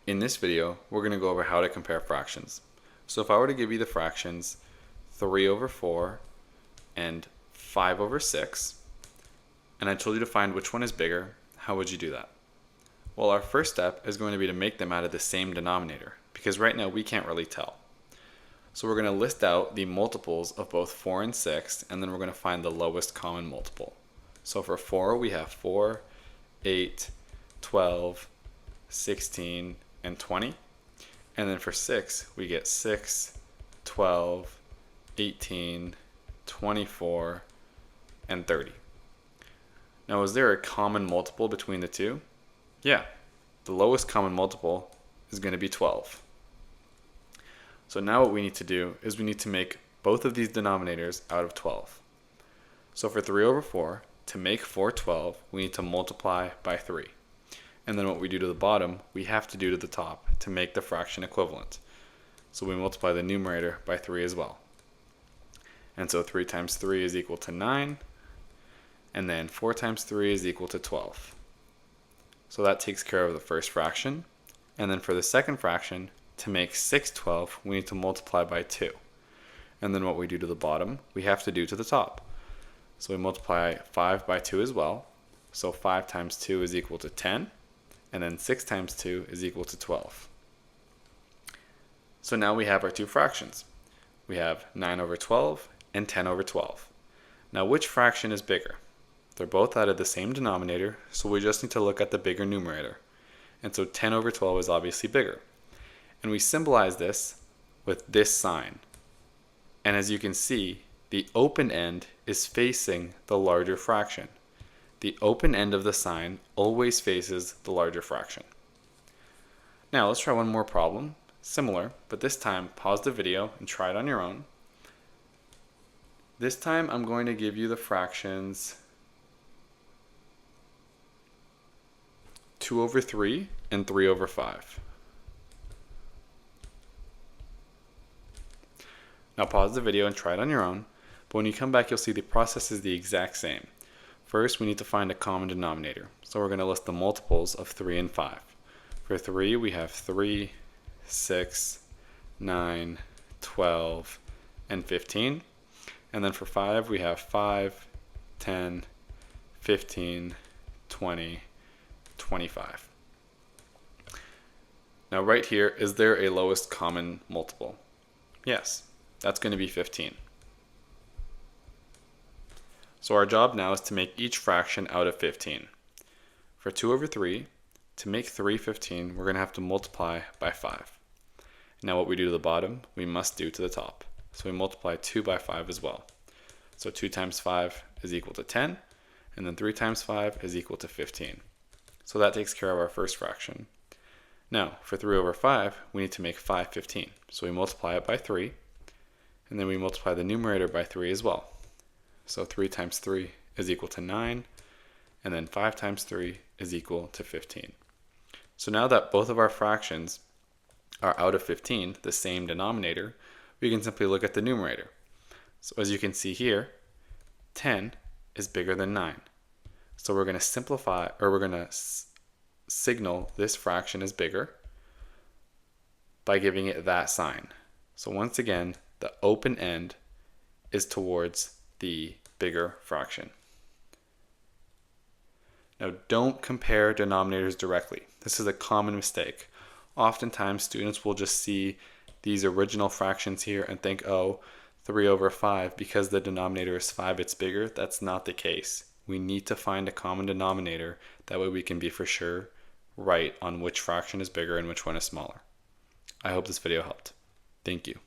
In this video, we're going to go over how to compare fractions. So if I were to give you the fractions 3 over 4 and 5 over 6, and I told you to find which one is bigger, how would you do that? Well, our first step is going to be to make them out of the same denominator, because right now we can't really tell. So we're going to list out the multiples of both 4 and 6, and then we're going to find the lowest common multiple. So for 4, we have 4, 8, 12, 16, and 20. And then for 6, we get 6, 12, 18, 24, and 30. Now, is there a common multiple between the two? Yeah, the lowest common multiple is going to be 12. So now what we need to do is we need to make both of these denominators out of 12. So for 3 over 4, to make 4 12, we need to multiply by 3. And then what we do to the bottom, we have to do to the top to make the fraction equivalent. So we multiply the numerator by 3 as well. And so 3 times 3 is equal to 9. And then 4 times 3 is equal to 12. So that takes care of the first fraction. And then for the second fraction, to make 6 12, we need to multiply by 2. And then what we do to the bottom, we have to do to the top. So we multiply 5 by 2 as well. So 5 times 2 is equal to 10. And then 6 times 2 is equal to 12. So now we have our two fractions. We have 9 over 12 and 10 over 12. Now which fraction is bigger? They're both out of the same denominator, so we just need to look at the bigger numerator. And so 10 over 12 is obviously bigger. And we symbolize this with this sign. And as you can see, the open end is facing the larger fraction. The open end of the sign always faces the larger fraction. Now let's try one more problem, similar, but this time pause the video and try it on your own. This time I'm going to give you the fractions 2 over 3 and 3 over 5. Now pause the video and try it on your own, but when you come back you'll see the process is the exact same. First, we need to find a common denominator. So we're going to list the multiples of 3 and 5. For 3, we have 3, 6, 9, 12, and 15. And then for 5, we have 5, 10, 15, 20, 25. Now right here, is there a lowest common multiple? Yes, that's going to be 15. So our job now is to make each fraction out of 15. For 2 over 3, to make 3 15, we're going to have to multiply by 5. Now what we do to the bottom, we must do to the top. So we multiply 2 by 5 as well. So 2 times 5 is equal to 10, and then 3 times 5 is equal to 15. So that takes care of our first fraction. Now, for 3 over 5, we need to make 5 15. So we multiply it by 3, and then we multiply the numerator by 3 as well. So 3 times 3 is equal to 9, and then 5 times 3 is equal to 15. So now that both of our fractions are out of 15, the same denominator, we can simply look at the numerator. So as you can see here, 10 is bigger than 9. So we're going to simplify, or we're going to signal this fraction is bigger by giving it that sign. So once again, the open end is towards the bigger fraction. Now don't compare denominators directly. This is a common mistake. Oftentimes students will just see these original fractions here and think, oh, 3 over 5, because the denominator is 5, it's bigger. That's not the case. We need to find a common denominator. That way we can be for sure right on which fraction is bigger and which one is smaller. I hope this video helped. Thank you.